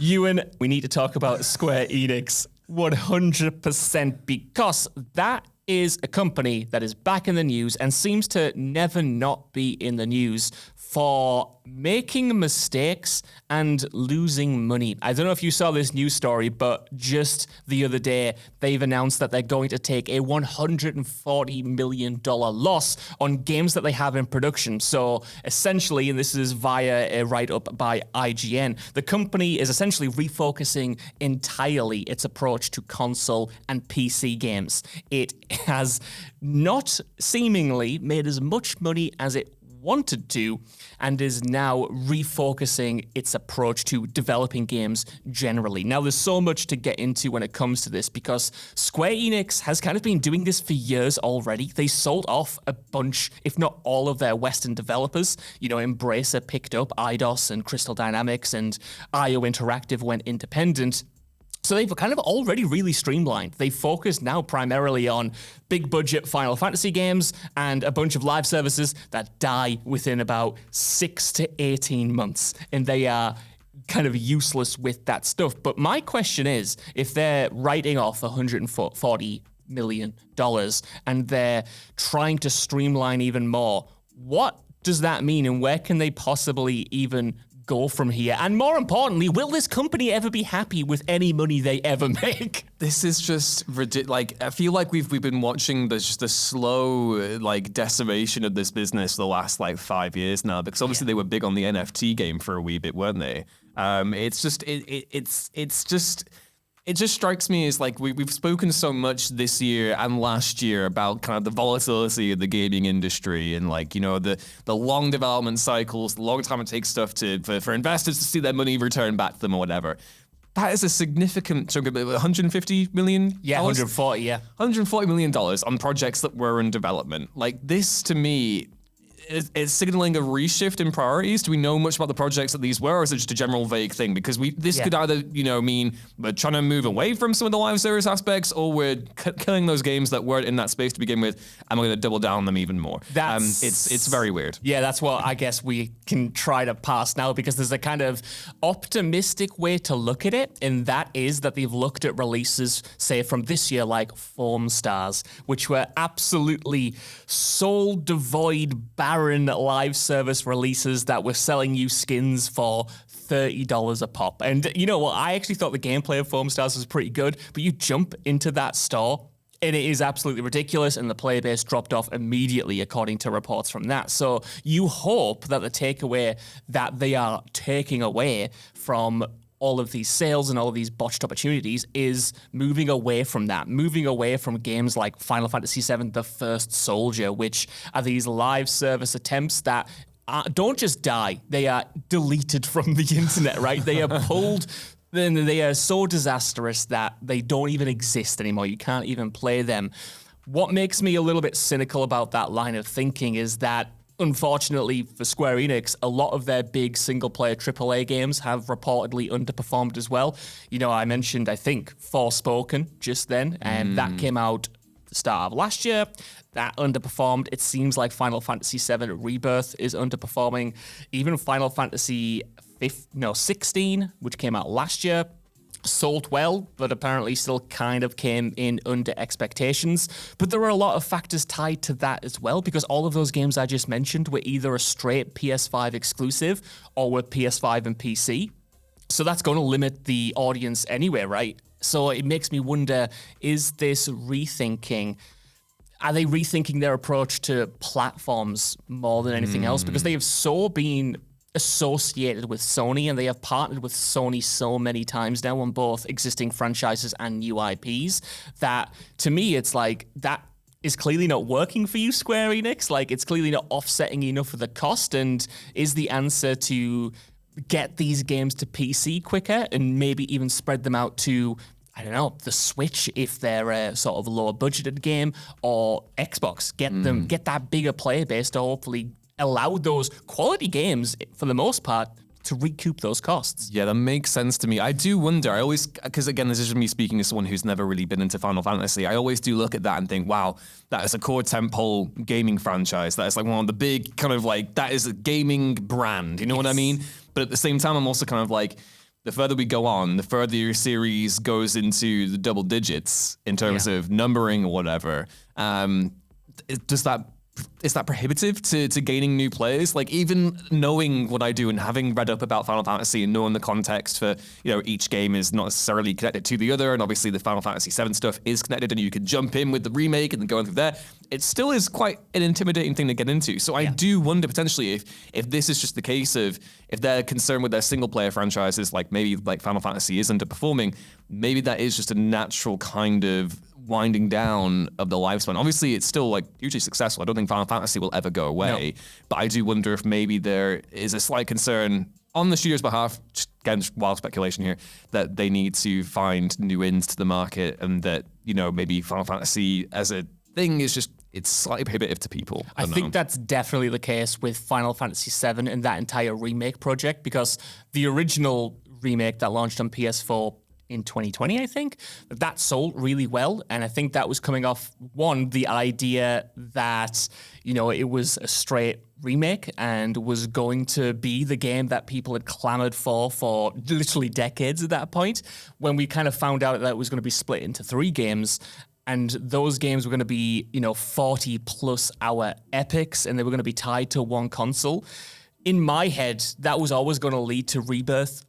Ewan, we need to talk about Square Enix 100% because that is a company that is back in the news and seems to never not be in the news for making mistakes and losing money. I don't know if you saw this news story, but just the other day, they've announced that they're going to take a $140 million loss on games that they have in production. So essentially, and this is via a write-up by IGN, the company is essentially refocusing entirely its approach to console and PC games. It has not seemingly made as much money as it wanted to, and is now refocusing its approach to developing games generally. Now, there's so much to get into when it comes to this, because Square Enix has kind of been doing this for years already. They sold off a bunch, if not all of their Western developers. You know, Embracer picked up Eidos and Crystal Dynamics, and IO Interactive went independent. So they've kind of already really streamlined. They focus now primarily on big budget Final Fantasy games and a bunch of live services that die within about 6 to 18 months. And they are kind of useless with that stuff. But my question is, if they're writing off $140 million and they're trying to streamline even more, what does that mean, and where can they possibly even go from here? And more importantly, will this company ever be happy with any money they ever make? This is just ridiculous. Like, I feel like we've been watching the slow decimation of this business the last 5 years now, because obviously they were big on the NFT game for a wee bit, weren't they? It just strikes me as we've spoken so much this year and last year about kind of the volatility of the gaming industry and the long development cycles, the long time it takes stuff for investors to see their money return back to them or whatever. That is a significant chunk of it. $150 million? Yeah, 140, yeah. $140 million on projects that were in development. This, to me, is signaling a reshift in priorities. Do we know much about the projects that these were, or is it just a general vague thing? Because this could either, mean we're trying to move away from some of the live service aspects, or we're killing those games that weren't in that space to begin with, and we're going to double down on them even more. It's very weird. Yeah, that's what I guess we can try to pass now, because there's a kind of optimistic way to look at it, and that is that they've looked at releases, say, from this year, like Foam Stars, which were absolutely soul devoid, barren live service releases that were selling you skins for $30 a pop. And you know what? I actually thought the gameplay of Foam Stars was pretty good, but you jump into that store and it is absolutely ridiculous, and the player base dropped off immediately, according to reports from that. So you hope that the takeaway that they are taking away from all of these sales and all of these botched opportunities is moving away from that, moving away from games like Final Fantasy VII The First Soldier, which are these live service attempts that don't just die, they are deleted from the internet, right? They are pulled, then they are so disastrous that they don't even exist anymore. You can't even play them. What makes me a little bit cynical about that line of thinking is that, unfortunately for Square Enix, a lot of their big single-player AAA games have reportedly underperformed as well. You know, I mentioned, I think, Forspoken just then, and that came out the start of last year. That underperformed. It seems like Final Fantasy VII Rebirth is underperforming. Even Final Fantasy 16, which came out last year, sold well, but apparently still kind of came in under expectations. But there were a lot of factors tied to that as well, because all of those games I just mentioned were either a straight PS5 exclusive or were PS5 and PC. So that's going to limit the audience anyway, right? So it makes me wonder, is this rethinking? Are they rethinking their approach to platforms more than anything else? Because they have so been associated with Sony, and they have partnered with Sony so many times now on both existing franchises and new IPs, that to me it's like that is clearly not working for you, Square Enix. Like, it's clearly not offsetting enough of the cost. And is the answer to get these games to PC quicker and maybe even spread them out to, I don't know, the Switch if they're a sort of lower budgeted game, or Xbox? Get that bigger player base to hopefully allow those quality games, for the most part, to recoup those costs. Yeah, that makes sense to me. I do wonder, because again, this is just me speaking as someone who's never really been into Final Fantasy, I always do look at that and think, wow, that is a core tentpole gaming franchise. That is one of the big that is a gaming brand, you know what I mean? But at the same time, I'm also kind of like, the further we go on, the further your series goes into the double digits in terms of numbering or whatever. Is that prohibitive to gaining new players? Like, even knowing what I do and having read up about Final Fantasy and knowing the context for, each game is not necessarily connected to the other, and obviously the Final Fantasy VII stuff is connected, and you could jump in with the remake and then go in through there. It still is quite an intimidating thing to get into. So I do wonder potentially if this is just the case of, if they're concerned with their single player franchises, like maybe like Final Fantasy is underperforming, maybe that is just a natural kind of winding down of the lifespan. Obviously, it's still like hugely successful. I don't think Final Fantasy will ever go away, but I do wonder if maybe there is a slight concern on the studio's behalf, just again, just wild speculation here, that they need to find new ins to the market, and that, maybe Final Fantasy as a thing is just, it's slightly prohibitive to people. I think that's definitely the case with Final Fantasy VII and that entire remake project, because the original remake that launched on PS4 in 2020, I think, that sold really well. And I think that was coming off, one, the idea that, it was a straight remake and was going to be the game that people had clamored for literally decades at that point, when we kind of found out that it was going to be split into 3 games. And those games were going to be, 40 plus hour epics, and they were going to be tied to one console. In my head, that was always going to lead to Rebirth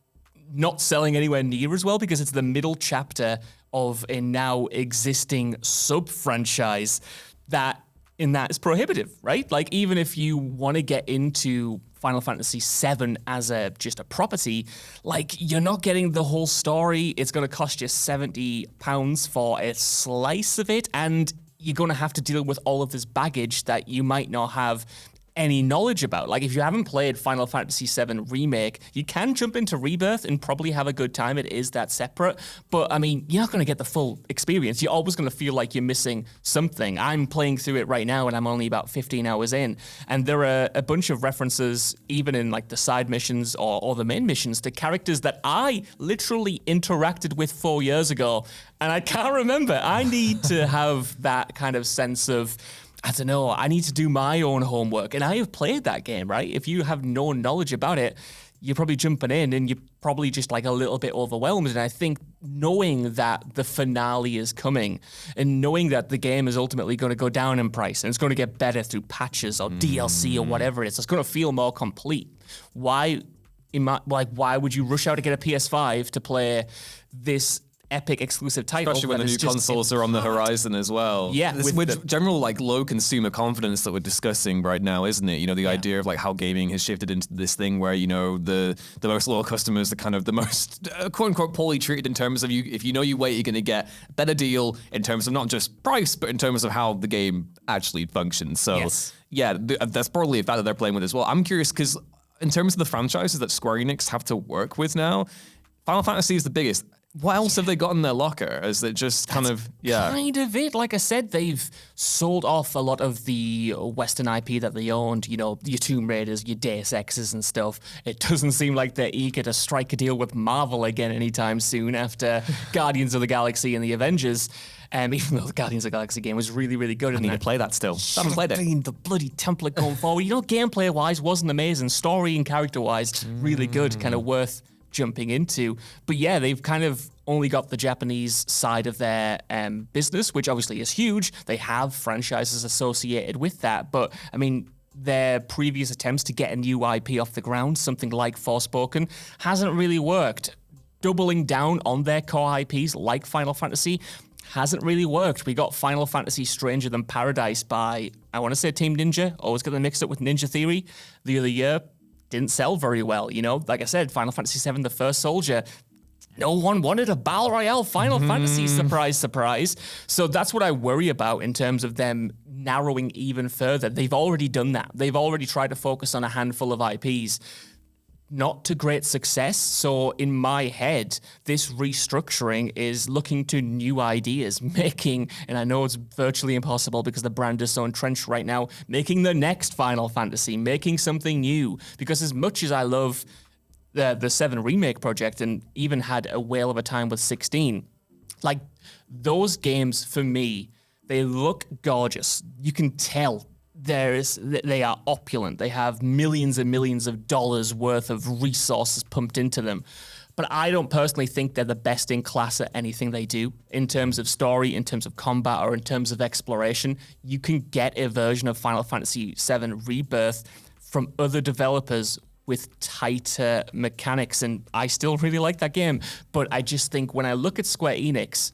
not selling anywhere near as well, because it's the middle chapter of a now existing sub-franchise that is prohibitive, right? Like, even if you want to get into Final Fantasy VII as just a property, like, you're not getting the whole story. It's going to cost you £70 for a slice of it, and you're going to have to deal with all of this baggage that you might not have any knowledge about. Like, if you haven't played Final Fantasy VII Remake, you can jump into Rebirth and probably have a good time. It is that separate, but I mean, you're not going to get the full experience. You're always going to feel like you're missing something. I'm playing through it right now, and I'm only about 15 hours in, and there are a bunch of references, even in like the side missions or the main missions, to characters that I literally interacted with 4 years ago, and I can't remember. I need to have that kind of sense of, I don't know, I need to do my own homework. And I have played that game, right? If you have no knowledge about it, you're probably jumping in and you're probably just like a little bit overwhelmed. And I think knowing that the finale is coming and knowing that the game is ultimately going to go down in price and it's going to get better through patches or DLC or whatever it is, it's going to feel more complete. Why would you rush out to get a PS5 to play this epic exclusive title? Especially when the new consoles are on the horizon as well. Yeah. With general like low consumer confidence that we're discussing right now, isn't it? The idea of like how gaming has shifted into this thing where, the most loyal customers are kind of the most quote unquote poorly treated in terms of if you wait, you're going to get a better deal in terms of not just price, but in terms of how the game actually functions. So that's probably a fact that they're playing with as well. I'm curious because in terms of the franchises that Square Enix have to work with now, Final Fantasy is the biggest. What else have they got in their locker? Is it just kind of it? Like I said, they've sold off a lot of the Western IP that they owned, your Tomb Raiders, your Deus Exes and stuff. It doesn't seem like they're eager to strike a deal with Marvel again anytime soon after Guardians of the Galaxy and the Avengers. Even though the Guardians of the Galaxy game was really, really good. I need to play that still. I haven't played it. The bloody template going forward. Gameplay-wise wasn't amazing. Story and character-wise, really good, kind of worth jumping into. But yeah, they've kind of only got the Japanese side of their business, which obviously is huge. They have franchises associated with that. But I mean, their previous attempts to get a new IP off the ground, something like Forspoken, hasn't really worked. Doubling down on their core IPs like Final Fantasy hasn't really worked. We got Final Fantasy Stranger Than Paradise by, I want to say Team Ninja, always get them mixed up with Ninja Theory, the other year. Didn't sell very well, Like I said, Final Fantasy VII, The First Soldier, no one wanted a Battle Royale Final Fantasy, surprise, surprise. So that's what I worry about in terms of them narrowing even further. They've already done that. They've already tried to focus on a handful of IPs. Not to great success. So in my head, this restructuring is looking to new ideas, making, and I know it's virtually impossible because the brand is so entrenched right now, making the next Final Fantasy, making something new. Because as much as I love the 7 Remake project and even had a whale of a time with 16, like those games for me, they look gorgeous. You can tell they are opulent. They have millions and millions of dollars worth of resources pumped into them. But I don't personally think they're the best in class at anything they do in terms of story, in terms of combat, or in terms of exploration. You can get a version of Final Fantasy VII Rebirth from other developers with tighter mechanics, and I still really like that game. But I just think when I look at Square Enix,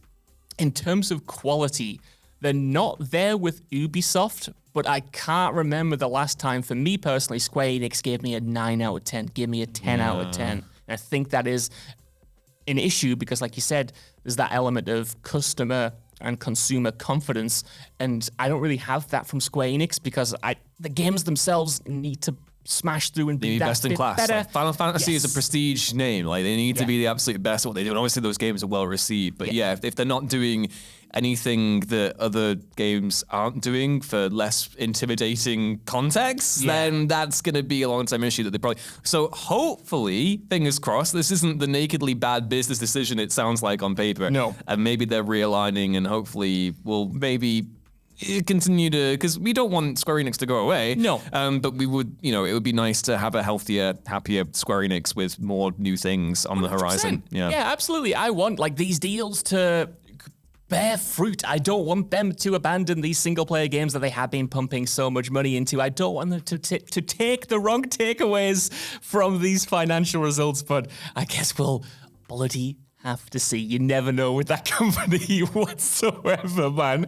in terms of quality, they're not there with Ubisoft, but I can't remember the last time, for me personally, Square Enix gave me a 9 out of 10, gave me a 10 out of 10. And I think that is an issue because, like you said, there's that element of customer and consumer confidence, and I don't really have that from Square Enix because the games themselves need to smash through and be that best in class. better. Like, Final Fantasy is a prestige name. Like they need to Yeah. be the absolute best at what they do. And obviously those games are well received. But yeah, if they're not doing anything that other games aren't doing for less intimidating context, then that's going to be a long-time issue that they probably... So hopefully, fingers crossed, this isn't the nakedly bad business decision it sounds like on paper. No. And maybe they're realigning and hopefully will maybe continue to, because we don't want Square Enix to go away. No. But we would, it would be nice to have a healthier, happier Square Enix with more new things on the horizon. 100%. Yeah, absolutely. I want like these deals to bear fruit. I don't want them to abandon these single-player games that they have been pumping so much money into. I don't want them to take the wrong takeaways from these financial results, but I guess we'll bloody have to see. You never know with that company whatsoever, man.